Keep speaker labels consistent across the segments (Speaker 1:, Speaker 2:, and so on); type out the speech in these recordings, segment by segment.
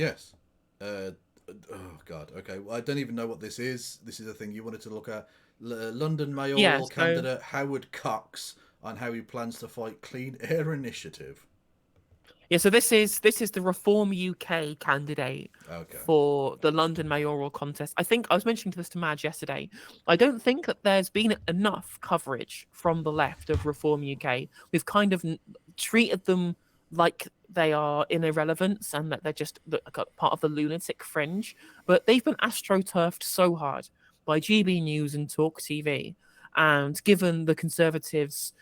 Speaker 1: Yes. Oh God. Okay. Well, I don't even know what this is. This is a thing you wanted to look at. London
Speaker 2: Yeah,
Speaker 1: mayoral
Speaker 2: so
Speaker 1: candidate Howard Cox on how he plans to fight Clean Air Initiative.
Speaker 2: so this is the Reform UK candidate
Speaker 1: Okay.
Speaker 2: for the London mayoral contest. I think I was mentioning this to Madge yesterday. I don't think that there's been enough coverage from the left of Reform UK. We've kind of treated them like they are in irrelevance and that they're just part of the lunatic fringe. But they've been astroturfed so hard by GB News and Talk TV. And given the Conservatives'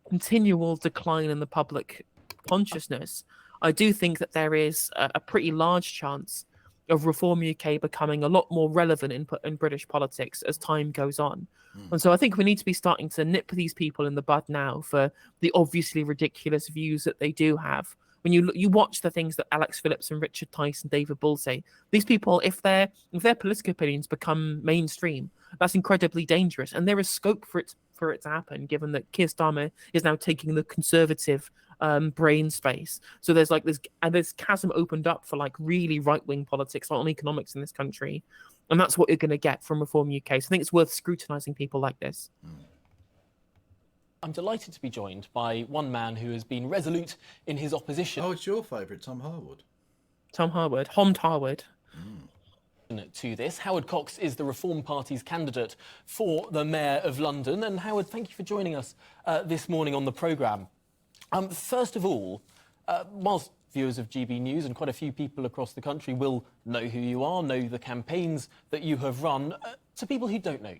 Speaker 2: continual decline in the public consciousness, I do think that there is a pretty large chance of Reform UK becoming a lot more relevant in British politics as time goes on.
Speaker 1: Hmm.
Speaker 2: And so I think we need to be starting to nip these people in the bud now for the obviously ridiculous views that they do have. When you watch the things that Alex Phillips and Richard Tice and David Bull say, these people, if their political opinions become mainstream, that's incredibly dangerous. And there is scope for it to happen, given that Keir Starmer is now taking the conservative brain space. So there's like this chasm opened up for like really right wing politics on economics in this country, and that's what you're going to get from Reform UK. So I think it's worth scrutinising people like this.
Speaker 1: Hmm.
Speaker 3: I'm delighted to be joined by one man who has been resolute in his opposition.
Speaker 1: Oh, it's your favourite, Tom Harwood.
Speaker 2: Tom Harwood, Hom Harwood.
Speaker 3: To this, Howard Cox is the Reform Party's candidate for the Mayor of London. And Howard, thank you for joining us this morning on the programme. First of all, whilst viewers of GB News and quite a few people across the country will know who you are, know the campaigns that you have run, to people who don't know you,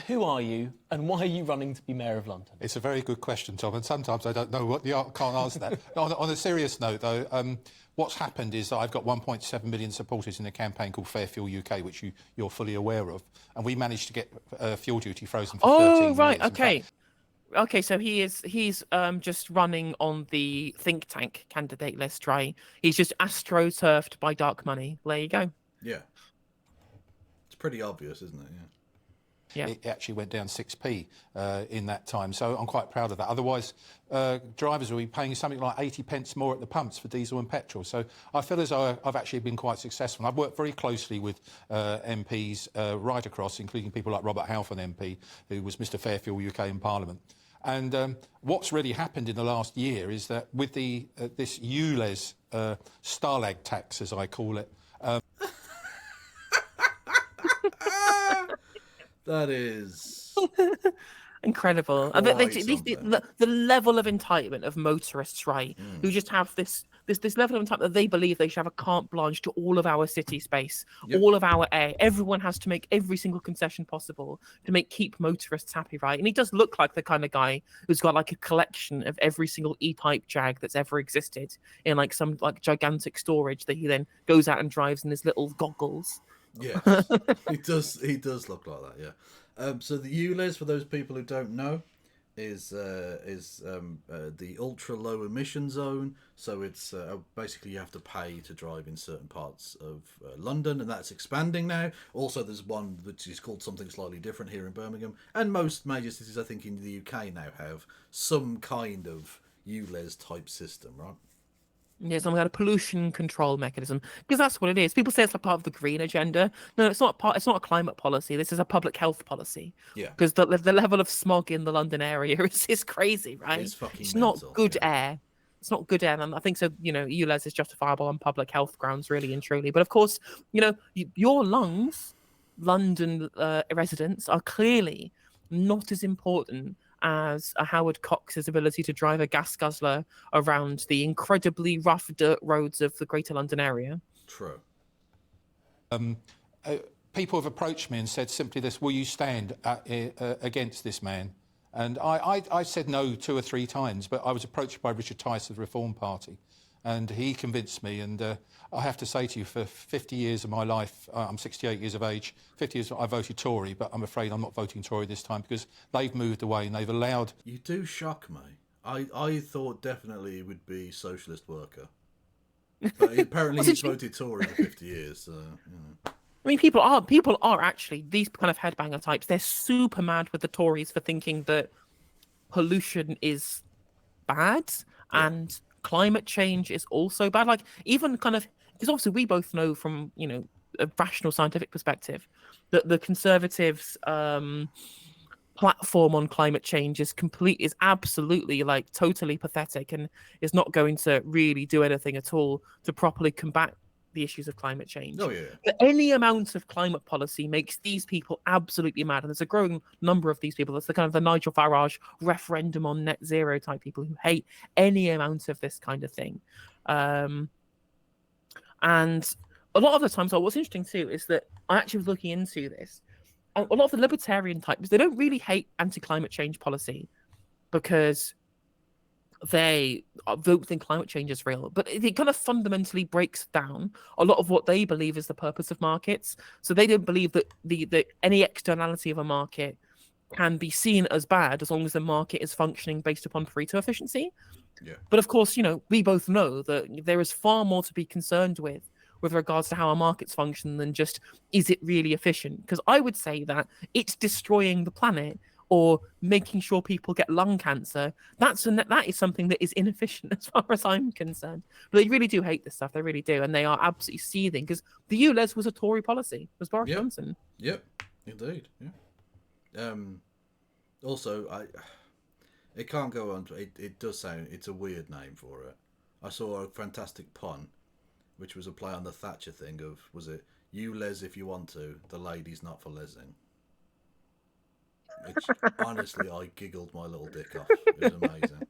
Speaker 3: who are you and why are you running to be Mayor of London?
Speaker 4: It's a very good question, Tom, and sometimes I don't know what can't answer that. On a serious note, though, what's happened is that I've got 1.7 million supporters in a campaign called Fair Fuel UK, which you're fully aware of, and we managed to get fuel duty frozen for 13 years.
Speaker 2: Right, okay. Okay, so he's just running on the think tank candidate list, right? He's just astroturfed by dark money. There you go.
Speaker 1: Yeah. It's pretty obvious, isn't it? Yeah.
Speaker 2: Yeah.
Speaker 4: It actually went down 6p in that time, so I'm quite proud of that. Otherwise, drivers will be paying something like 80 pence more at the pumps for diesel and petrol. So I feel as though I've actually been quite successful. I've worked very closely with MPs right across, including people like Robert Halfon MP, who was Mr Fairfield UK in Parliament. And what's really happened in the last year is that with the this ULEZ Stalag tax, as I call it,
Speaker 1: That is
Speaker 2: Incredible. And the level of entitlement of motorists, right, who just have this level of entitlement that they believe they should have a carte blanche to all of our city space, all of our air. Everyone has to make every single concession possible to keep motorists happy, right? And he does look like the kind of guy who's got like a collection of every single E-Type Jag that's ever existed in like some like gigantic storage that he then goes out and drives in his little goggles.
Speaker 1: Yes, he does look like that. Yeah. So the ULEZ, for those people who don't know, is the ultra low emission zone. So it's basically you have to pay to drive in certain parts of London, and that's expanding now. Also, there's one which is called something slightly different here in Birmingham, and most major cities, I think, in the UK now have some kind of ULEZ type system, right?
Speaker 2: Yeah, some kind of pollution control mechanism, because that's what it is. People say it's a part of the green agenda. No, it's not part. It's not a climate policy. This is a public health policy.
Speaker 1: Yeah.
Speaker 2: Because the level of smog in the London area is crazy, right?
Speaker 1: It's fucking
Speaker 2: It's
Speaker 1: mental,
Speaker 2: not good
Speaker 1: yeah.
Speaker 2: air. It's not good air, and I think so. ULEZ is justifiable on public health grounds, really and truly. But of course, your lungs, London residents, are clearly not as important as a Howard Cox's ability to drive a gas guzzler around the incredibly rough dirt roads of the Greater London area.
Speaker 1: True.
Speaker 4: People have approached me and said simply this: will you stand against this man? And I said no 2 or 3 times, but I was approached by Richard Tice of the Reform Party, and he convinced me. And I have to say to you, for 50 years of my life, I'm 68 years of age, 50 years I voted Tory, but I'm afraid I'm not voting Tory this time because they've moved away and they've allowed...
Speaker 1: You do shock me. I thought definitely it would be socialist worker. But apparently he's voted Tory for 50 years, so,
Speaker 2: I mean, people are actually, these kind of headbanger types, they're super mad with the Tories for thinking that pollution is bad and climate change is also bad. Like, even kind of because obviously we both know from, you know, a rational scientific perspective that the Conservatives' platform on climate change is absolutely like totally pathetic and is not going to really do anything at all to properly combat the issues of climate change.
Speaker 1: Oh, yeah.
Speaker 2: But any amount of climate policy makes these people absolutely mad. And there's a growing number of these people. That's the kind of the Nigel Farage referendum on net zero type people who hate any amount of this kind of thing. And a lot of the times, what's interesting too is that I actually was looking into this. And a lot of the libertarian types, they don't really hate anti-climate change policy because they don't think climate change is real, but it kind of fundamentally breaks down a lot of what they believe is the purpose of markets. So they don't believe that the any externality of a market can be seen as bad as long as the market is functioning based upon Pareto efficiency.
Speaker 1: Yeah.
Speaker 2: But of course, you know, we both know that there is far more to be concerned with regards to how our markets function than just, is it really efficient? Because I would say that it's destroying the planet or making sure people get lung cancer, that is something that is inefficient as far as I'm concerned. But they really do hate this stuff. They really do. And they are absolutely seething because the ULEZ was a Tory policy. It was Boris Johnson.
Speaker 1: Yep, indeed. Yeah. Also, it can't go on. It does sound, it's a weird name for it. I saw a fantastic pun, which was a play on the Thatcher thing of, was it, ULEZ if you want to, the lady's not for lesing. Which, honestly, I giggled my little dick off. It was amazing.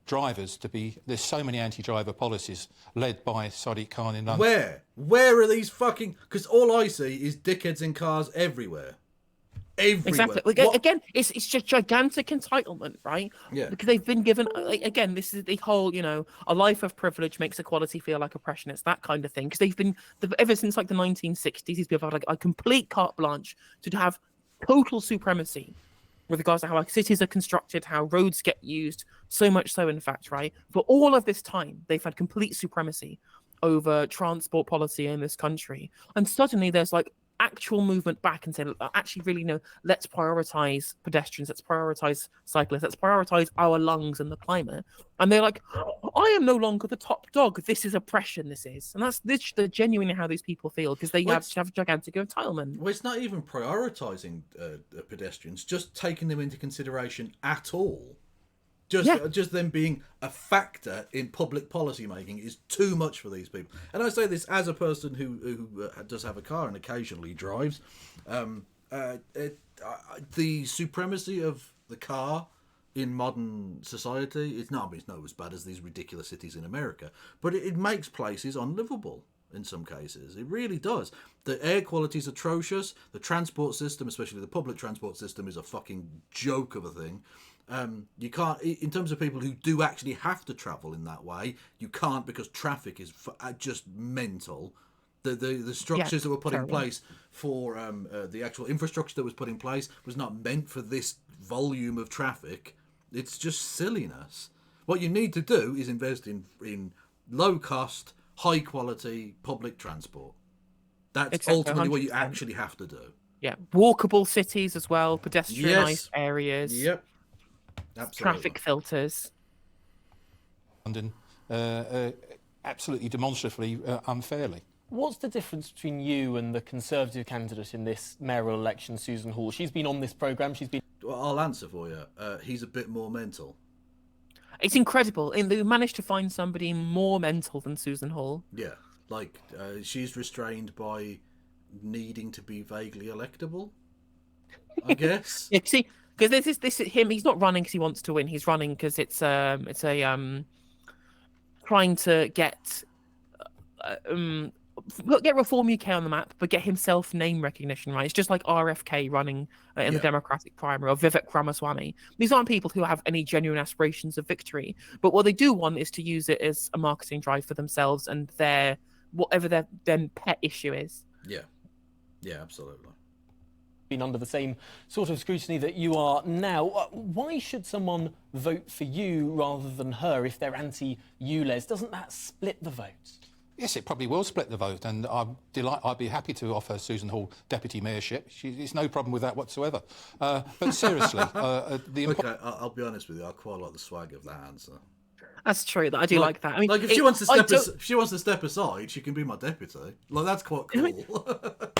Speaker 4: Drivers there's so many anti-driver policies led by Sadiq Khan in London.
Speaker 1: Where are these fucking... Because all I see is dickheads in cars everywhere. Everywhere.
Speaker 2: Exactly. Again, it's just gigantic entitlement, right?
Speaker 1: Yeah.
Speaker 2: Because they've been given, again, this is the whole, you know, a life of privilege makes equality feel like oppression. It's that kind of thing. Because they've been, ever since like the 1960s, these people have had like a complete carte blanche to have total supremacy with regards to how our cities are constructed, how roads get used, so much so, in fact, right? For all of this time, they've had complete supremacy over transport policy in this country. And suddenly there's like actual movement back and say, actually, really, no, let's prioritize pedestrians, let's prioritize cyclists, let's prioritize our lungs and the climate. And they're like, I am no longer the top dog. This is oppression, this is. And that's genuinely how these people feel because they have gigantic entitlement.
Speaker 1: Well, it's not even prioritising pedestrians, just taking them into consideration at all. Just them being a factor in public policy making is too much for these people. And I say this as a person who does have a car and occasionally drives. The supremacy of the car in modern society, it's not as bad as these ridiculous cities in America, but it makes places unlivable in some cases. It really does. The air quality is atrocious. The transport system, especially the public transport system, is a fucking joke of a thing. You can't, in terms of people who do actually have to travel in that way, you can't because traffic is just mental. The structures that were put in place for the actual infrastructure that was put in place was not meant for this volume of traffic. It's just silliness. What you need to do is invest in low cost, high quality public transport. That's ultimately 100%. What you actually have to do.
Speaker 2: Yeah, walkable cities as well, pedestrianised areas.
Speaker 1: Yep. Absolutely.
Speaker 2: Traffic filters.
Speaker 4: London, absolutely demonstrably unfairly.
Speaker 3: What's the difference between you and the Conservative candidate in this mayoral election, Susan Hall? She's been on this programme.
Speaker 1: Well, I'll answer for you. He's a bit more mental.
Speaker 2: It's incredible. They managed to find somebody more mental than Susan Hall.
Speaker 1: Yeah, like she's restrained by needing to be vaguely electable, I guess.
Speaker 2: Yeah, see, because this is him. He's not running because he wants to win. He's running because it's trying to get Reform UK on the map, but get himself name recognition, right? It's just like RFK running in the Democratic primary, or Vivek Ramaswamy. These aren't people who have any genuine aspirations of victory, but what they do want is to use it as a marketing drive for themselves and whatever their pet issue is.
Speaker 1: Yeah, absolutely.
Speaker 3: Been under the same sort of scrutiny that you are now. Why should someone vote for you rather than her if they're anti-ULEZ? Doesn't that split the vote?
Speaker 4: Yes, it probably will split the vote, and I'd be happy to offer Susan Hall deputy mayorship. It's no problem with that whatsoever. But seriously,
Speaker 1: Okay, I'll be honest with you. I quite like the swag of that answer.
Speaker 2: That's true. That I do like that. I mean,
Speaker 1: like if she wants to step aside, she can be my deputy. Like that's quite cool.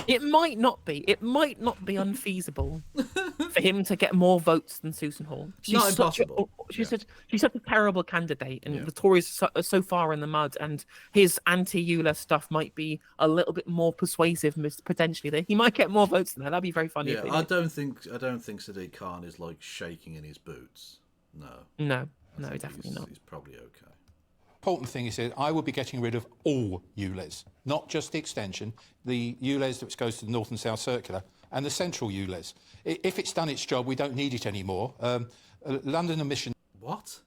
Speaker 2: It might not be. It might not be unfeasible for him to get more votes than Susan Hall. She's
Speaker 1: Not
Speaker 2: such
Speaker 1: impossible.
Speaker 2: she's such a terrible candidate, and the Tories are so far in the mud. And his anti-ULEZ stuff might be a little bit more persuasive, potentially. That he might get more votes than that. That'd be very funny.
Speaker 1: Yeah, I don't think Sadiq Khan is like shaking in his boots. No,
Speaker 2: definitely not.
Speaker 1: He's probably okay.
Speaker 4: Important thing is that I will be getting rid of all ULEZ, not just the extension, the ULEZ which goes to the North and South Circular, and the central ULEZ. If it's done its job, we don't need it anymore. London emission.
Speaker 1: What?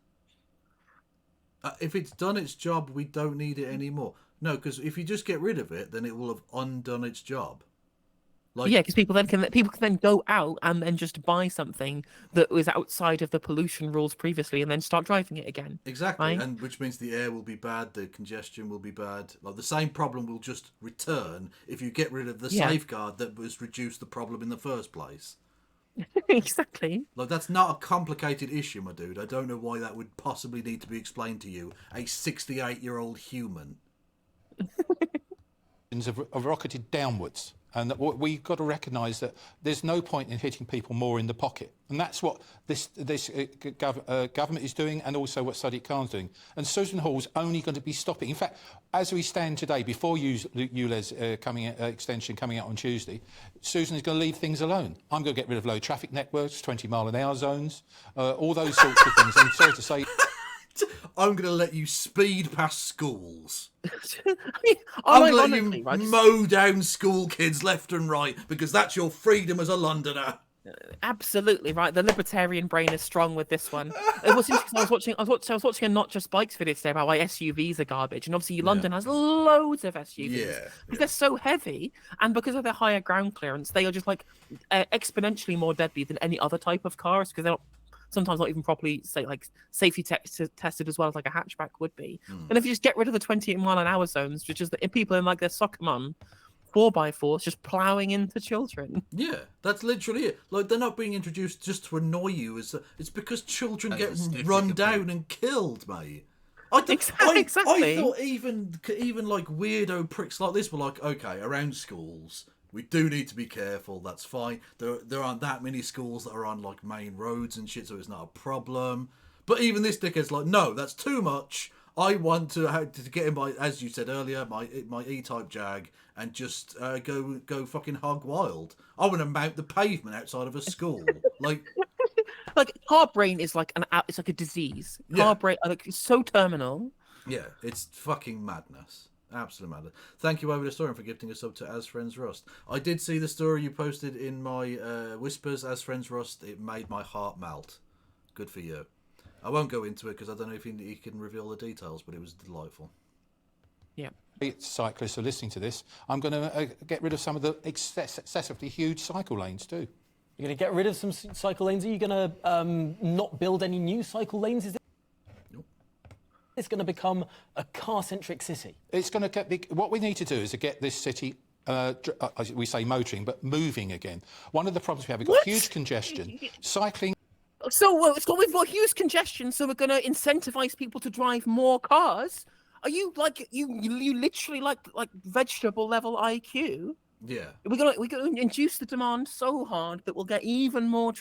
Speaker 1: If it's done its job, we don't need it anymore. No, because if you just get rid of it, then it will have undone its job. Like,
Speaker 2: yeah, because people can then go out and then just buy something that was outside of the pollution rules previously, and then start driving it again.
Speaker 1: Exactly,
Speaker 2: right?
Speaker 1: and which means the air will be bad, the congestion will be bad. Like the same problem will just return if you get rid of the safeguard that was reduced the problem in the first place.
Speaker 2: Exactly.
Speaker 1: Like that's not a complicated issue, my dude. I don't know why that would possibly need to be explained to you, a 68-year-old human.
Speaker 4: Have rocketed downwards, and that we've got to recognise that there's no point in hitting people more in the pocket, and that's what this government is doing, and also what Sadiq Khan's doing. And Susan Hall's only going to be stopping. In fact, as we stand today, before ULEZ extension coming out on Tuesday, Susan is going to leave things alone. I'm going to get rid of low traffic networks, 20-mile-an-hour zones, all those sorts of things. I'm sorry to say.
Speaker 1: I'm going to let you speed past schools.
Speaker 2: I mean,
Speaker 1: I'm going to let you mow down school kids left and right because that's your freedom as a Londoner.
Speaker 2: Absolutely right. The libertarian brain is strong with this one. It was interesting. I was watching a Not Just Bikes video today about why SUVs are garbage, and obviously London has loads of SUVs because they're so heavy, and because of their higher ground clearance, they are just like exponentially more deadly than any other type of cars because they're sometimes not even properly safety tested as well as like a hatchback would be. And if you just get rid of the 28-mile-an-hour zones, which is the people in like their soccer mum 4x4s just ploughing into children.
Speaker 1: Yeah, that's literally it. Like they're not being introduced just to annoy you. It's because children get run down and killed, mate.
Speaker 2: Exactly.
Speaker 1: I thought even like weirdo pricks like this were like, okay, around schools. We do need to be careful, that's fine. There aren't that many schools that are on like main roads and shit, so it's not a problem. But even this dickhead's like, no, that's too much. I want to get in my, as you said earlier, my E-Type Jag and just go fucking hog wild. I want to mount the pavement outside of a school. like
Speaker 2: car brain is it's like a disease. Car brain, it's so terminal.
Speaker 1: Yeah, it's fucking madness. Absolute madness. Thank you, Over the Story, for gifting us up to As Friends Rust. I did see the story you posted in my Whispers As Friends Rust. It made my heart melt. Good for you. I won't go into it because I don't know if you can reveal the details, but it was delightful.
Speaker 2: Yeah.
Speaker 4: Cyclists are listening to this. I'm going to get rid of some of the excessively huge cycle lanes too.
Speaker 3: You're going to get rid of some cycle lanes? Are you going to not build any new cycle lanes? Is it? It's going to become a car-centric city.
Speaker 4: It's going to get what we need to do is to get this city, we say motoring, but moving again. One of the problems we have, we've got huge congestion, cycling.
Speaker 2: So we've got huge congestion, so we're going to incentivize people to drive more cars. Are you like you literally like vegetable level IQ?
Speaker 1: Yeah,
Speaker 2: we're gonna induce the demand so hard that we'll get even more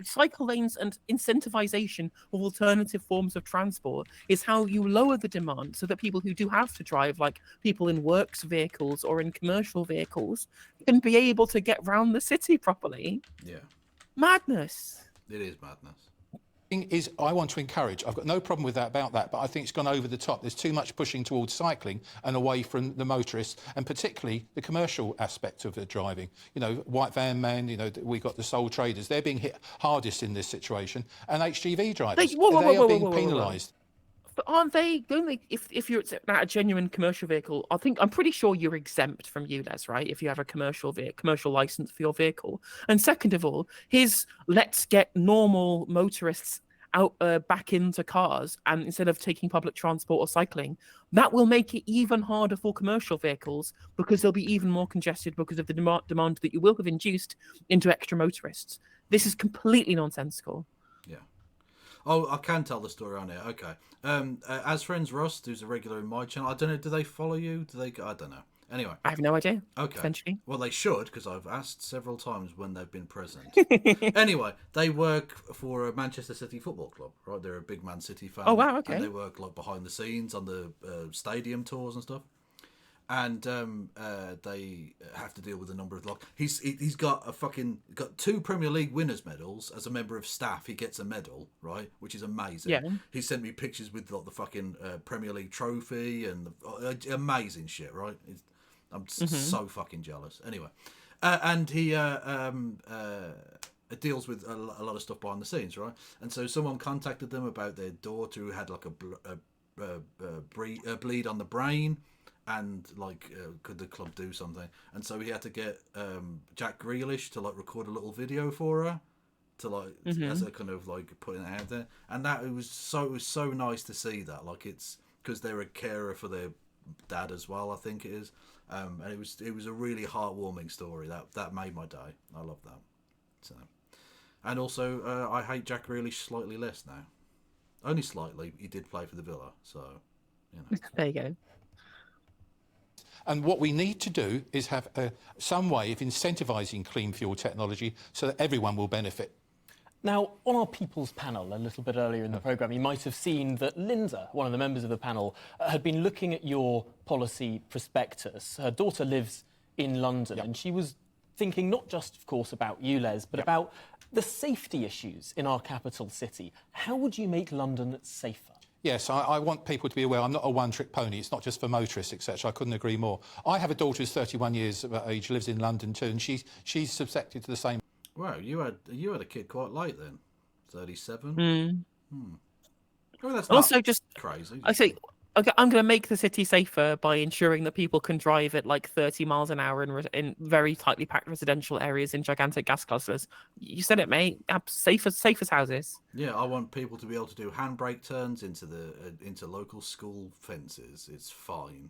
Speaker 2: cycle lanes, and incentivization of alternative forms of transport is how you lower the demand, so that people who do have to drive, like people in works vehicles or in commercial vehicles, can be able to get round the city properly.
Speaker 1: Yeah,
Speaker 2: madness.
Speaker 1: It is madness.
Speaker 4: Is I want to encourage. I've got no problem with that about that, but I think it's gone over the top. There's too much pushing towards cycling and away from the motorists, and particularly the commercial aspect of the driving. You know, white van man. You know, we got the sole traders. They're being hit hardest in this situation, and HGV drivers. They are being penalised.
Speaker 2: But aren't they? If you're at a genuine commercial vehicle, I'm pretty sure you're exempt from ULEZ, right? If you have a commercial license for your vehicle. And second of all, let's get normal motorists out back into cars, and instead of taking public transport or cycling, that will make it even harder for commercial vehicles because they'll be even more congested because of the demand that you will have induced into extra motorists. This is completely nonsensical.
Speaker 1: Yeah. Oh, I can tell the story on here. Okay. As Friends Rust, who's a regular in my channel, I don't know. Do they follow you? Do they? I don't know. Anyway.
Speaker 2: I have no idea.
Speaker 1: Okay.
Speaker 2: Potentially.
Speaker 1: Well, they should, because I've asked several times when they've been present. Anyway, they work for a Manchester City Football Club, right? They're a big Man City fan.
Speaker 2: Oh, wow, okay.
Speaker 1: And they work like behind the scenes on the stadium tours and stuff. And they have to deal with a number of he's got got 2 Premier League winners medals. As a member of staff, he gets a medal, right, which is amazing.
Speaker 2: Yeah.
Speaker 1: He sent me pictures with like the fucking Premier League trophy and amazing shit, right? I'm so fucking jealous. Anyway, and he deals with a lot of stuff behind the scenes, right? And so someone contacted them about their daughter who had like a bleed on the brain. And like, could the club do something? And so he had to get Jack Grealish to like record a little video for her, to like as a kind of like putting it out there. And that it was so nice to see that. Like it's because they're a carer for their dad as well. I think it is, and it was a really heartwarming story. That made my day. I love that. So, and also I hate Jack Grealish slightly less now. Only slightly. He did play for the Villa, so you know.
Speaker 2: There you go.
Speaker 4: And what we need to do is have some way of incentivising clean fuel technology so that everyone will benefit.
Speaker 3: Now, on our People's panel a little bit earlier in the programme, you might have seen that Linda, one of the members of the panel, had been looking at your policy prospectus. Her daughter lives in London, and she was thinking not just, of course, about ULEZ, but about the safety issues in our capital city. How would you make London safer?
Speaker 4: Yes, I want people to be aware I'm not a one-trick pony. It's not just for motorists, etc. I couldn't agree more. I have a daughter who's 31 years of age, lives in London too, and she's subjected to the same.
Speaker 1: Wow, you had a kid quite late then, 37. I mean, that's
Speaker 2: Also,
Speaker 1: not
Speaker 2: just
Speaker 1: crazy.
Speaker 2: I say, okay, I'm going to make the city safer by ensuring that people can drive at like 30 miles an hour in very tightly packed residential areas in gigantic gas clusters. You said it, mate. Safest houses.
Speaker 1: Yeah, I want people to be able to do handbrake turns into local school fences. It's fine.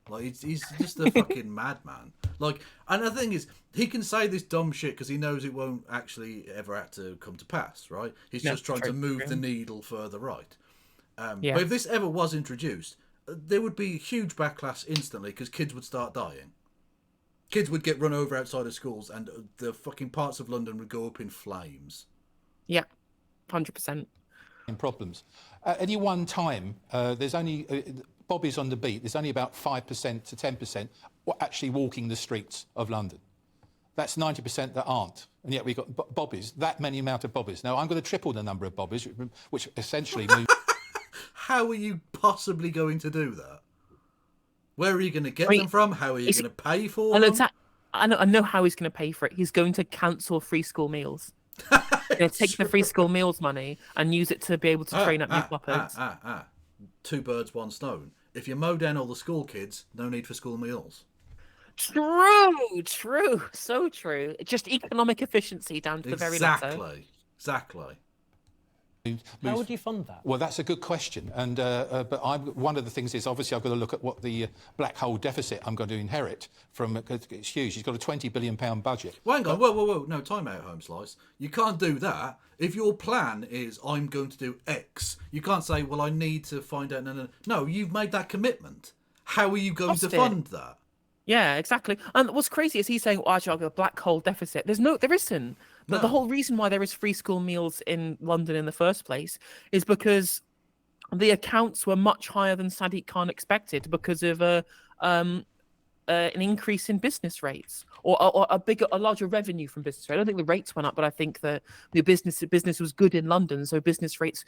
Speaker 1: Like he's just a fucking madman. Like, and the thing is, he can say this dumb shit because he knows it won't actually ever have to come to pass, right? He's just trying to move the needle further right. But if this ever was introduced, there would be huge backlash instantly because kids would start dying. Kids would get run over outside of schools, and the fucking parts of London would go up in flames.
Speaker 2: Yeah, 100%.
Speaker 4: Problems. At any one time, there's only Bobby's on the beat. There's only about 5% to 10% actually walking the streets of London. That's 90% that aren't, and yet we've got Bobbies. That many amount of Bobbies. Now I'm going to triple the number of Bobbies, which essentially means.
Speaker 1: How are you possibly going to do that? Where are you going to get them from? How are you going to pay for them?
Speaker 2: I know how he's going to pay for it. He's going to cancel free school meals. He's going to take the free school meals money and use it to be able to train up new puppets.
Speaker 1: 2 birds, 1 stone. If you mow down all the school kids, no need for school meals.
Speaker 2: True. So true. Just economic efficiency down to the very letter.
Speaker 1: Exactly.
Speaker 3: How would you fund that?
Speaker 4: Well, that's a good question. And but one of the things is obviously I've got to look at what the black hole deficit I'm going to inherit from. It's huge. He's got a £20 billion budget.
Speaker 1: Well, hang on. Whoa. No, time out, Home Slice. You can't do that. If your plan is I'm going to do X, you can't say, well, I need to find out. No, you've made that commitment. How are you going to fund that?
Speaker 2: Yeah, exactly. And what's crazy is he's saying, "Oh, actually, I've got a black hole deficit." There isn't. But the whole reason why there is free school meals in London in the first place is because the accounts were much higher than Sadiq Khan expected because of an increase in business rates or a larger revenue from business rates. I don't think the rates went up, but I think that the business was good in London, so business rates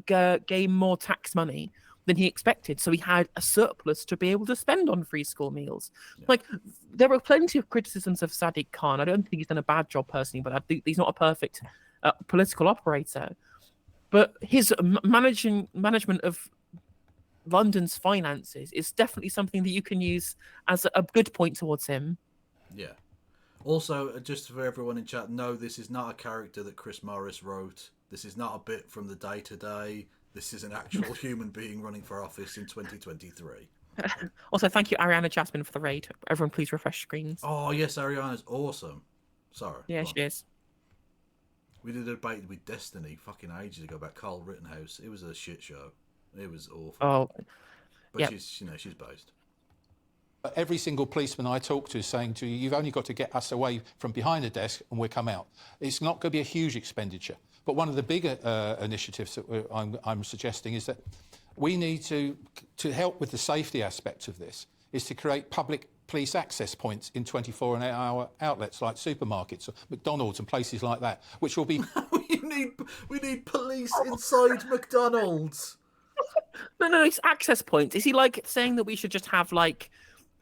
Speaker 2: gained more tax money than he expected. So he had a surplus to be able to spend on free school meals. Yeah. Like, there were plenty of criticisms of Sadiq Khan. I don't think he's done a bad job personally, but I think he's not a perfect political operator. But his management of London's finances is definitely something that you can use as a good point towards him.
Speaker 1: Yeah. Also, just for everyone in chat, no, this is not a character that Chris Morris wrote. This is not a bit from the day-to-day. This is an actual human being running for office in 2023.
Speaker 2: Also, thank you, Ariana Jasmine, for the raid. Everyone, please refresh screens.
Speaker 1: Oh, yes, Ariana's awesome. Sorry.
Speaker 2: Yeah, she is.
Speaker 1: We did a debate with Destiny fucking ages ago about Carl Rittenhouse. It was a shit show. It was awful.
Speaker 2: Oh,
Speaker 1: But
Speaker 2: yeah.
Speaker 1: she's based.
Speaker 4: Every single policeman I talk to is saying to you, you've only got to get us away from behind the desk and we'll come out. It's not going to be a huge expenditure. But one of the bigger initiatives that I'm suggesting is that we need to help with the safety aspect of this, is to create public police access points in 24-hour outlets like supermarkets or McDonald's and places like that, which will be...
Speaker 1: we need police inside McDonald's.
Speaker 2: No, it's access points. Is he like saying that we should just have like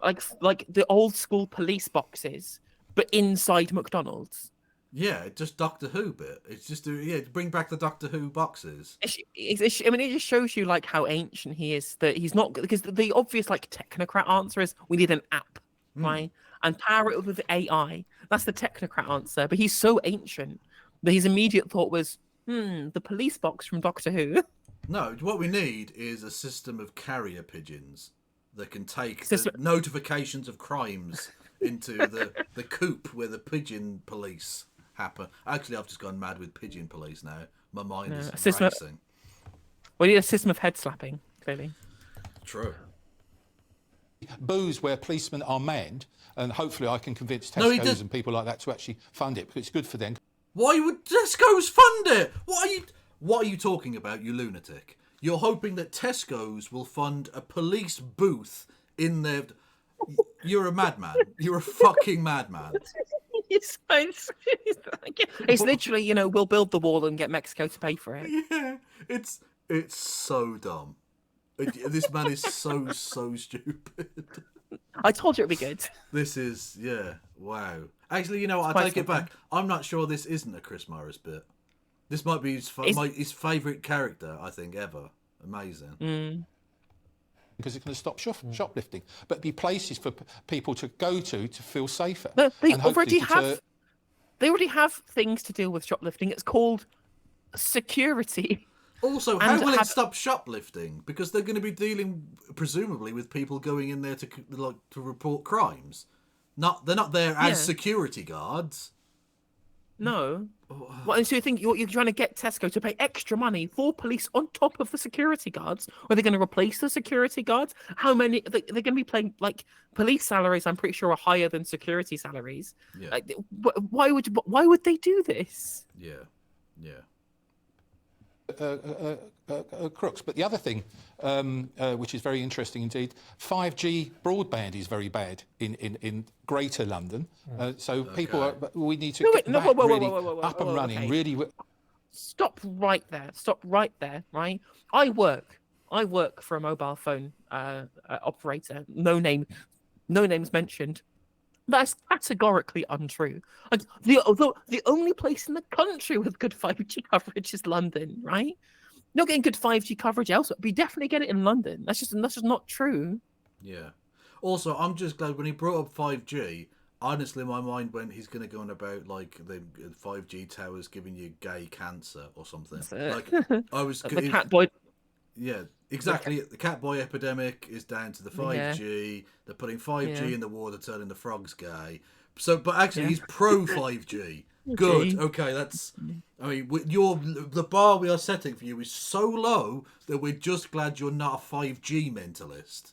Speaker 2: the old school police boxes, but inside McDonald's?
Speaker 1: Yeah, just Doctor Who bit. It's just bring back the Doctor Who boxes.
Speaker 2: It just shows you like how ancient he is. That he's not, because the obvious like technocrat answer is we need an app, right? And power it with AI. That's the technocrat answer. But he's so ancient that his immediate thought was, the police box from Doctor Who.
Speaker 1: No, what we need is a system of carrier pigeons that can take the notifications of crimes into the coop where the pigeon police happen. Actually, I've just gone mad with pigeon police now. My mind is racing.
Speaker 2: We need a system of head slapping, clearly.
Speaker 1: True.
Speaker 4: Booze where policemen are manned, and hopefully I can convince Tesco's and people like that to actually fund it, because it's good for them.
Speaker 1: Why would Tesco's fund it? What are you talking about, you lunatic? You're hoping that Tesco's will fund a police booth in their... You're a madman. You're a fucking madman.
Speaker 2: It's literally, we'll build the wall and get Mexico to pay for it.
Speaker 1: Yeah, it's so dumb. This man is so stupid.
Speaker 2: I told you it'd be good.
Speaker 1: This is, wow. Actually, what? I take it back. I'm not sure this isn't a Chris Morris bit. This might be his favourite character, I think, ever. Amazing.
Speaker 4: Because it's going to stop shoplifting, but be places for people to go to feel safer.
Speaker 2: No, they already have things to deal with shoplifting. It's called security.
Speaker 1: Also, how will it stop shoplifting? Because they're going to be dealing, presumably, with people going in there to report crimes. They're not there as security guards.
Speaker 2: No. Well, so you think you're trying to get Tesco to pay extra money for police on top of the security guards? Or are they going to replace the security guards? How many? They're going to be paying, like, police salaries, I'm pretty sure, are higher than security salaries.
Speaker 1: Yeah.
Speaker 2: Like, why would they do this?
Speaker 1: Yeah.
Speaker 4: Crooks. But the other thing, which is very interesting indeed, 5G broadband is very bad in Greater London. So people, we need to get that really up and running.
Speaker 2: Okay.
Speaker 4: Really.
Speaker 2: Stop right there. Right. I work for a mobile phone operator. No names mentioned. That's categorically untrue. Like, the only place in the country with good 5G coverage is London, right? You're not getting good 5G coverage elsewhere, but you definitely get it in London. That's just not true.
Speaker 1: Yeah. Also, I'm just glad when he brought up 5G, honestly, my mind went, he's going to go on about, like, the 5G towers giving you gay cancer or something. Like, I was...
Speaker 2: the cat boy...
Speaker 1: Yeah, exactly. The cat boy epidemic is down to the 5G. Yeah. They're putting 5G in the water, turning the frogs gay. So, but actually, he's pro 5G. Good. Okay, that's. I mean, the bar we are setting for you is so low that we're just glad you're not a 5G mentalist.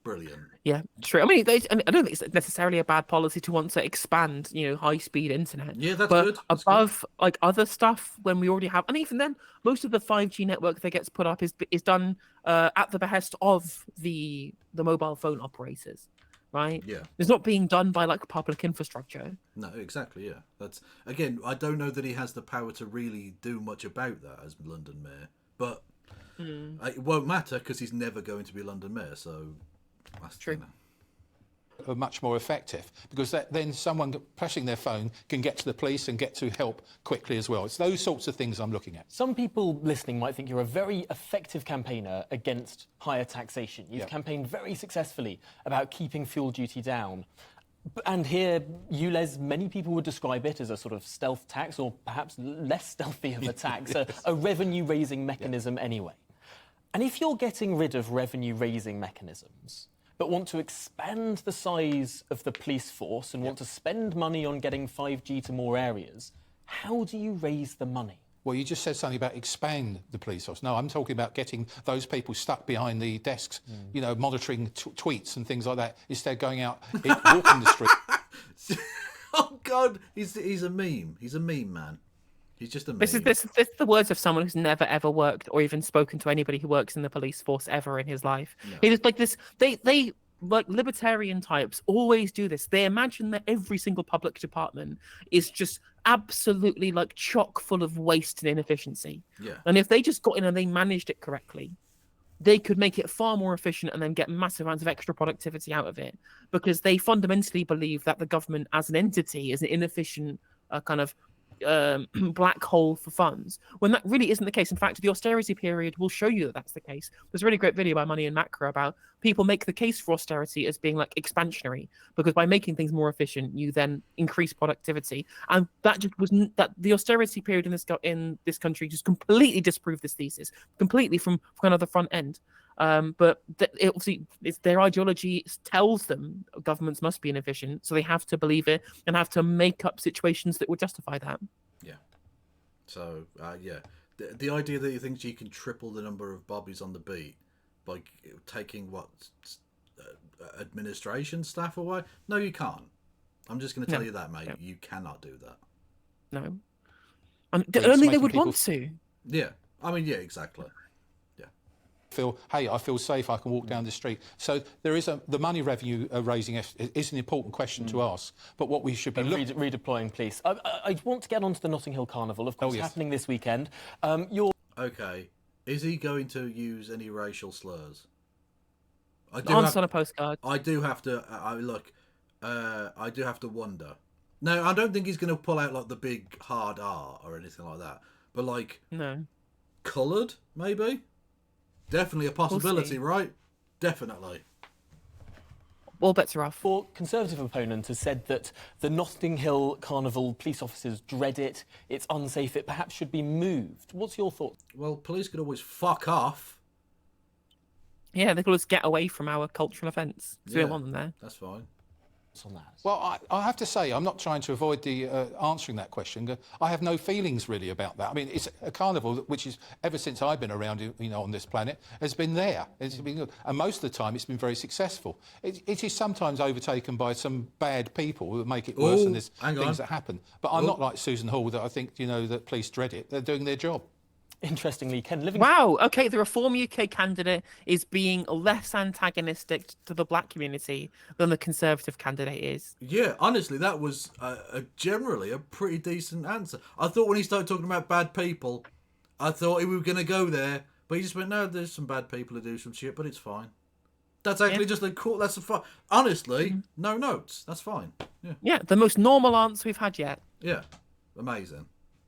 Speaker 1: Brilliant.
Speaker 2: Yeah, true. I mean, I don't think it's necessarily a bad policy to want to expand, high-speed internet.
Speaker 1: Yeah, that's
Speaker 2: but
Speaker 1: good.
Speaker 2: That's above good. Like other stuff, when we already have, and even then, most of the 5G network that gets put up is done at the behest of the mobile phone operators, right?
Speaker 1: Yeah,
Speaker 2: it's not being done by like public infrastructure.
Speaker 1: No, exactly. Yeah, that's again. I don't know that he has the power to really do much about that as London mayor, but it won't matter because he's never going to be London mayor. So. That's
Speaker 2: true.
Speaker 4: Are much more effective because then someone pressing their phone can get to the police and get to help quickly as well. It's those sorts of things I'm looking at.
Speaker 3: Some people listening might think you're a very effective campaigner against higher taxation. You've campaigned very successfully about keeping fuel duty down. And here, ULEZ, many people would describe it as a sort of stealth tax, or perhaps less stealthy of a tax, a revenue-raising mechanism anyway. And if you're getting rid of revenue-raising mechanisms, but want to expand the size of the police force and want to spend money on getting 5G to more areas, How do you raise the money?
Speaker 4: Well, you just said something about expand the police force. No, I'm talking about getting those people stuck behind the desks, you know, monitoring tweets and things like that, instead of going out, walking the street.
Speaker 1: Oh, God, he's a meme. He's a meme man. He's just a meme.
Speaker 2: This is the words of someone who's never ever worked or even spoken to anybody who works in the police force ever in his life.
Speaker 1: No.
Speaker 2: He just like this. They like libertarian types always do this. They imagine that every single public department is just absolutely like chock full of waste and inefficiency.
Speaker 1: Yeah.
Speaker 2: And if they just got in and they managed it correctly, they could make it far more efficient and then get massive amounts of extra productivity out of it, because they fundamentally believe that the government as an entity is an inefficient kind of black hole for funds, when that really isn't the case. In fact, the austerity period will show you that that's the case. There's a really great video by Money and Macro about people make the case for austerity as being like expansionary, because by making things more efficient, you then increase productivity. And that just wasn't that the austerity period in this country just completely disproved this thesis completely from kind of the front end. But obviously, their ideology tells them governments must be inefficient, so they have to believe it and have to make up situations that would justify that.
Speaker 1: Yeah. So, yeah. The idea that he thinks you can triple the number of bobbies on the beat by taking administration staff away? No, you can't. I'm just going to tell you that, mate.
Speaker 2: No.
Speaker 1: You cannot do that.
Speaker 2: No. Only they would want to.
Speaker 1: Yeah. I mean, yeah, exactly.
Speaker 4: I feel safe, I can walk down the street. So there is the money revenue raising is an important question to ask, but what we should be
Speaker 3: redeploying police. I want to get onto the Notting Hill Carnival, of course, happening this weekend.
Speaker 1: Okay, is he going to use any racial slurs?
Speaker 2: On a postcard.
Speaker 1: I do have to. I do have to wonder. No, I don't think he's going to pull out like the big hard R or anything like that. But like,
Speaker 2: no,
Speaker 1: coloured maybe. Definitely a possibility,
Speaker 2: We'll
Speaker 1: right? Definitely.
Speaker 2: All bets are off.
Speaker 3: Your Conservative opponent has said that the Notting Hill Carnival police officers dread it, it's unsafe, it perhaps should be moved. What's your thought?
Speaker 1: Well, police could always fuck off.
Speaker 2: Yeah, they could always get away from our cultural events. So we don't want them there.
Speaker 1: That's fine.
Speaker 3: On that?
Speaker 4: Well, I have to say, I'm not trying to avoid the answering that question. I have no feelings really about that. I mean, it's a carnival which is, ever since I've been around, you know, on this planet, has been there. It's been, and most of the time, it's been very successful. It is sometimes overtaken by some bad people that make it worse, and there's things that happen. But I'm not like Susan Hall, that I think, you know, that police dread it. They're doing their job.
Speaker 3: Interestingly, Ken Livingstone...
Speaker 2: Wow, okay, the Reform UK candidate is being less antagonistic to the black community than the Conservative candidate is.
Speaker 1: Yeah, honestly, that was generally a pretty decent answer. I thought when he started talking about bad people, I thought we were going to go there, but he just went, no, there's some bad people who do some shit, but it's fine. That's actually just a cool... That's a fun... Honestly, no notes. That's fine. Yeah.
Speaker 2: Yeah, the most normal answer we've had yet.
Speaker 1: Yeah, amazing.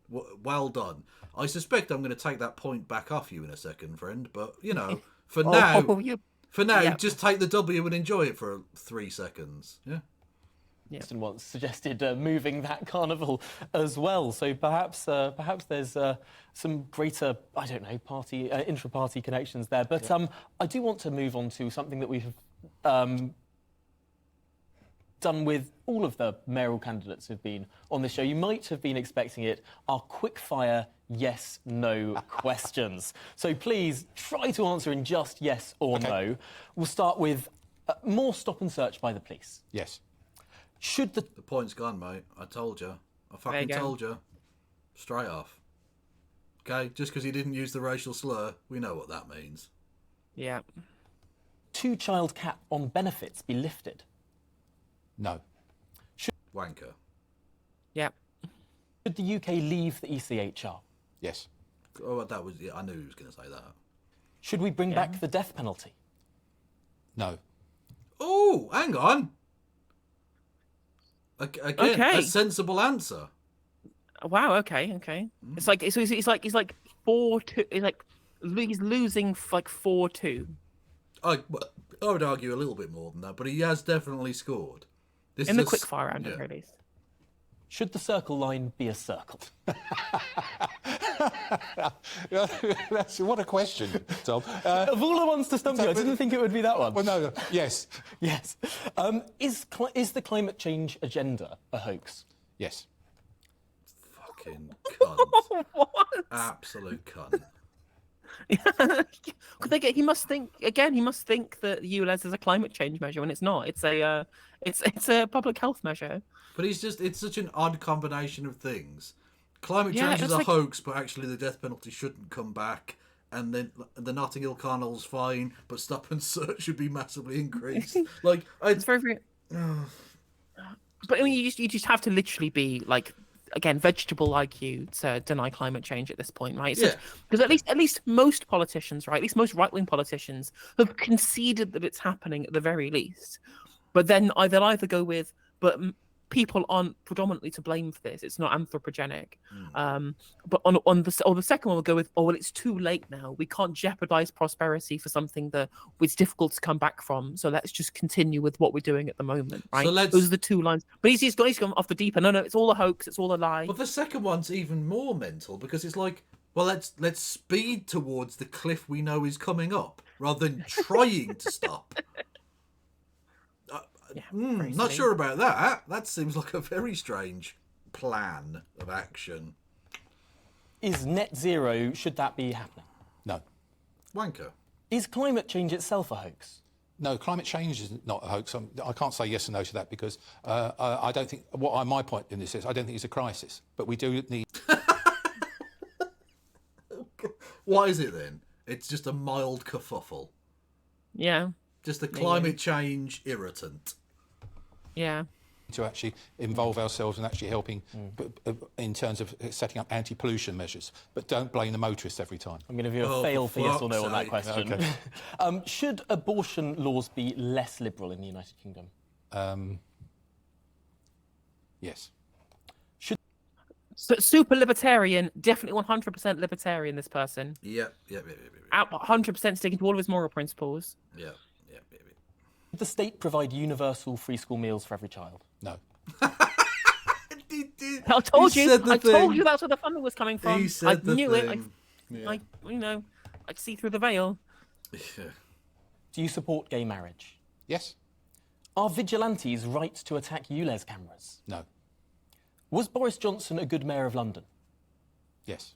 Speaker 1: Well done. I suspect I'm going to take that point back off you in a second, friend. But you know, for now, just take the W and enjoy it for 3 seconds. Yeah.
Speaker 3: And once suggested moving that carnival as well. So perhaps there's some greater, I don't know, party intra-party connections there. But I do want to move on to something that we have done with all of the mayoral candidates who've been on this show. You might have been expecting it. Our quick-fire yes/no questions. So please try to answer in just yes or no. We'll start with more stop and search by the police.
Speaker 4: Yes.
Speaker 3: Should the
Speaker 1: point's gone, mate. I told you. I fucking told you. Straight off. Okay, just because he didn't use the racial slur, we know what that means.
Speaker 2: Yeah.
Speaker 3: 2-child cap on benefits be lifted?
Speaker 4: No.
Speaker 1: Wanker.
Speaker 2: Yeah.
Speaker 3: Should the UK leave the ECHR?
Speaker 4: Yes.
Speaker 1: Oh, that was... Yeah, I knew he was going to say that.
Speaker 3: Should we bring back the death penalty?
Speaker 4: No.
Speaker 1: Oh, hang on. Again, a sensible answer.
Speaker 2: Wow. Okay. It's like he's like 4-2. He's losing like 4-2.
Speaker 1: I would argue a little bit more than that, but he has definitely scored. This
Speaker 2: in the quickfire round, at least.
Speaker 3: Should the circle line be a circle?
Speaker 4: What a question, Tom.
Speaker 3: Of all the ones to stump you, I didn't think it would be that one.
Speaker 4: Well, no. Yes.
Speaker 3: Yes. Is the climate change agenda a hoax?
Speaker 4: Yes.
Speaker 1: fucking cunt.
Speaker 2: What?
Speaker 1: Absolute cunt.
Speaker 2: He must think again. He must think that ULEZ is a climate change measure when it's not. It's a public health measure.
Speaker 1: But it's such an odd combination of things. Climate change is
Speaker 2: it's
Speaker 1: a
Speaker 2: like-
Speaker 1: hoax, but actually the death penalty shouldn't come back. And then the Notting Hill Carnival's fine, but stop and search should be massively increased. Like,
Speaker 2: It's very, very. But I mean, you just have to literally be like, again, vegetable IQ to deny climate change at this point, right?
Speaker 1: Yeah.
Speaker 2: Because at least most politicians, right? At least most right wing politicians have conceded that it's happening at the very least. But then they'll either go with, but people aren't predominantly to blame for this. It's not anthropogenic. But on the second one, we'll go with, oh well, it's too late now. We can't jeopardize prosperity for something that was difficult to come back from. So let's just continue with what we're doing at the moment, right?
Speaker 1: So let's-
Speaker 2: Those are the two lines. But he's gone off the deep end. No, it's all a hoax. It's all a lie.
Speaker 1: But the second one's even more mental because it's like, well, let's speed towards the cliff we know is coming up rather than trying to stop.
Speaker 2: Very
Speaker 1: Not
Speaker 2: silly.
Speaker 1: sure about that. That seems like a very strange plan of action.
Speaker 3: Is net zero, should that be happening?
Speaker 4: No.
Speaker 1: Wanker.
Speaker 3: Is climate change itself a hoax?
Speaker 4: No, climate change is not a hoax. I can't say yes or no to that because I don't think, my point in this is, I don't think it's a crisis. But we do need...
Speaker 1: What is it then? It's just a mild kerfuffle.
Speaker 2: Yeah.
Speaker 1: Just a climate change irritant.
Speaker 2: Yeah.
Speaker 4: to actually involve ourselves in actually helping in terms of setting up anti-pollution measures. But don't blame the motorists every time.
Speaker 3: I'm going to give you a fail for yes or no on that
Speaker 1: fuck's
Speaker 3: question.
Speaker 4: Okay.
Speaker 3: Should abortion laws be less liberal in the United Kingdom?
Speaker 4: Yes.
Speaker 2: So, super libertarian, definitely 100% libertarian, this person.
Speaker 1: Yep.
Speaker 2: 100% sticking to all of his moral principles.
Speaker 1: Yeah.
Speaker 3: Should the state provide universal free school meals for every child?
Speaker 4: No.
Speaker 2: I told you that's where the funding was coming from.
Speaker 1: He said
Speaker 2: I knew it.
Speaker 1: Yeah.
Speaker 2: I'd see through the veil.
Speaker 1: Yeah.
Speaker 3: Do you support gay marriage?
Speaker 4: Yes.
Speaker 3: Are vigilantes right to attack ULEZ cameras?
Speaker 4: No.
Speaker 3: Was Boris Johnson a good mayor of London?
Speaker 4: Yes.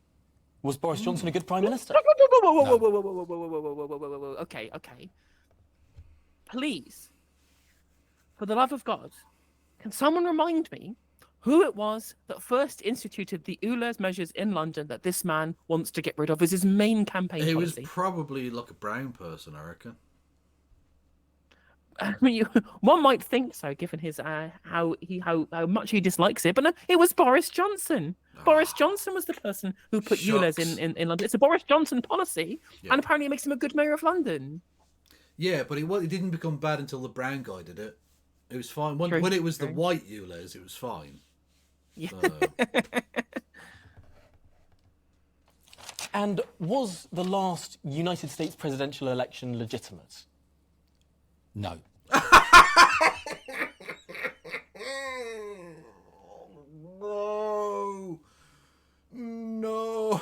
Speaker 3: Was Boris Johnson a good prime minister?
Speaker 2: Okay. Please, for the love of God, can someone remind me who it was that first instituted the ULEZ measures in London that this man wants to get rid of as his main campaign
Speaker 1: He was
Speaker 2: policy?
Speaker 1: probably like a brown person, I reckon.
Speaker 2: I mean, one might think so, given his how much he dislikes it. But no, it was Boris Johnson. Boris Johnson was the person who put
Speaker 1: Shucks.
Speaker 2: ULEZ in London. It's a Boris Johnson policy,
Speaker 1: Yeah.
Speaker 2: and apparently it makes him a good mayor of London.
Speaker 1: Yeah, but it didn't become bad until the brown guy did it. It was fine.
Speaker 2: True,
Speaker 1: When it was the
Speaker 2: true.
Speaker 1: white ULEZ, it was fine.
Speaker 2: Yeah.
Speaker 1: So,
Speaker 3: And was the last United States presidential election legitimate?
Speaker 4: No.
Speaker 1: No.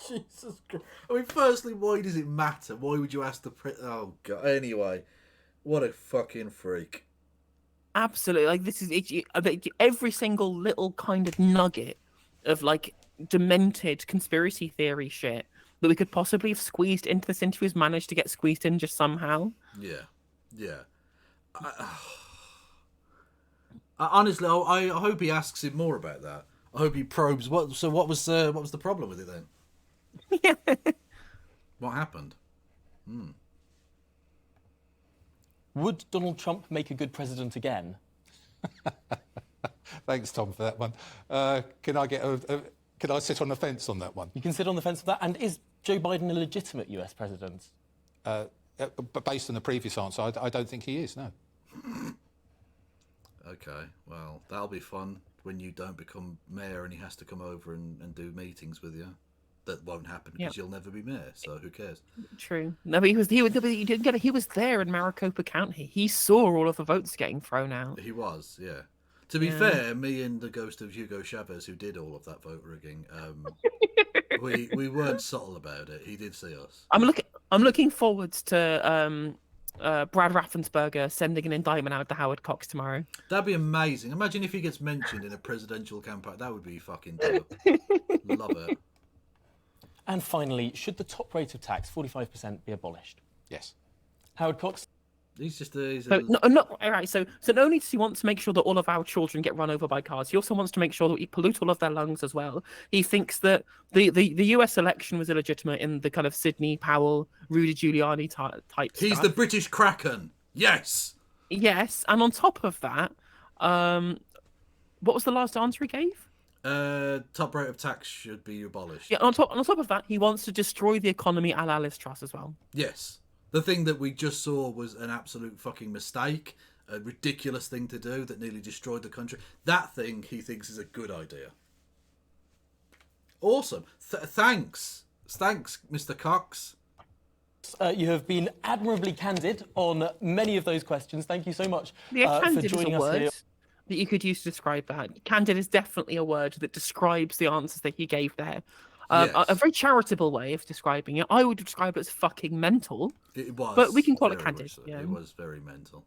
Speaker 1: Jesus Christ. I mean, firstly, why does it matter? Why would you ask the Oh, God. Anyway, what a fucking freak.
Speaker 2: Absolutely, like this is every single little kind of nugget of like demented conspiracy theory shit that we could possibly have squeezed into this interview has managed to get squeezed in just somehow.
Speaker 1: Yeah. Honestly, I hope he asks him more about that. I hope he probes. What was the problem with it then?
Speaker 2: Yeah.
Speaker 1: What happened?
Speaker 3: Would Donald Trump make a good president again?
Speaker 4: Thanks, Tom, for that one. Can I get can I sit on the fence on that one?
Speaker 3: You can sit on the fence of that. And is Joe Biden a legitimate US president?
Speaker 4: But based on the previous answer, I don't think he is. No.
Speaker 1: Okay, well, that'll be fun when you don't become mayor and he has to come over and do meetings with you. That won't happen because you'll never be mayor, so who cares?
Speaker 2: True. No, but he didn't get it. He was there in Maricopa County. He saw all of the votes getting thrown out.
Speaker 1: He was, yeah. To be fair, me and the ghost of Hugo Chavez, who did all of that vote rigging, we weren't subtle about it. He did see us.
Speaker 2: I'm looking forward to Brad Raffensperger sending an indictment out to Howard Cox tomorrow.
Speaker 1: That'd be amazing. Imagine if he gets mentioned in a presidential campaign. That would be fucking dope. Love it.
Speaker 3: And finally, should the top rate of tax, 45%, be abolished?
Speaker 4: Yes.
Speaker 3: Howard Cox?
Speaker 2: All right. So not only does he want to make sure that all of our children get run over by cars, he also wants to make sure that we pollute all of their lungs as well. He thinks that the US election was illegitimate in the kind of Sidney Powell, Rudy Giuliani type
Speaker 1: He's
Speaker 2: stuff.
Speaker 1: the British Kraken. Yes.
Speaker 2: Yes, and on top of that, what was the last answer he gave?
Speaker 1: Top rate of tax should be abolished.
Speaker 2: Yeah, on top of that, he wants to destroy the economy a la Liz Truss as well.
Speaker 1: Yes. The thing that we just saw was an absolute fucking mistake, a ridiculous thing to do that nearly destroyed the country. That thing he thinks is a good idea. Awesome. Thanks, Mr. Cox.
Speaker 3: You have been admirably candid on many of those questions. Thank you so much
Speaker 2: Yeah,
Speaker 3: for
Speaker 2: candid
Speaker 3: joining
Speaker 2: is a
Speaker 3: us here.
Speaker 2: word that you could use to describe that. Candid is definitely a word that describes the answers that he gave there.
Speaker 1: Yes.
Speaker 2: A very charitable way of describing it. I would describe it as fucking mental.
Speaker 1: It was.
Speaker 2: But we can call it
Speaker 1: very
Speaker 2: candid,
Speaker 1: much so.
Speaker 2: yeah.
Speaker 1: It was very mental.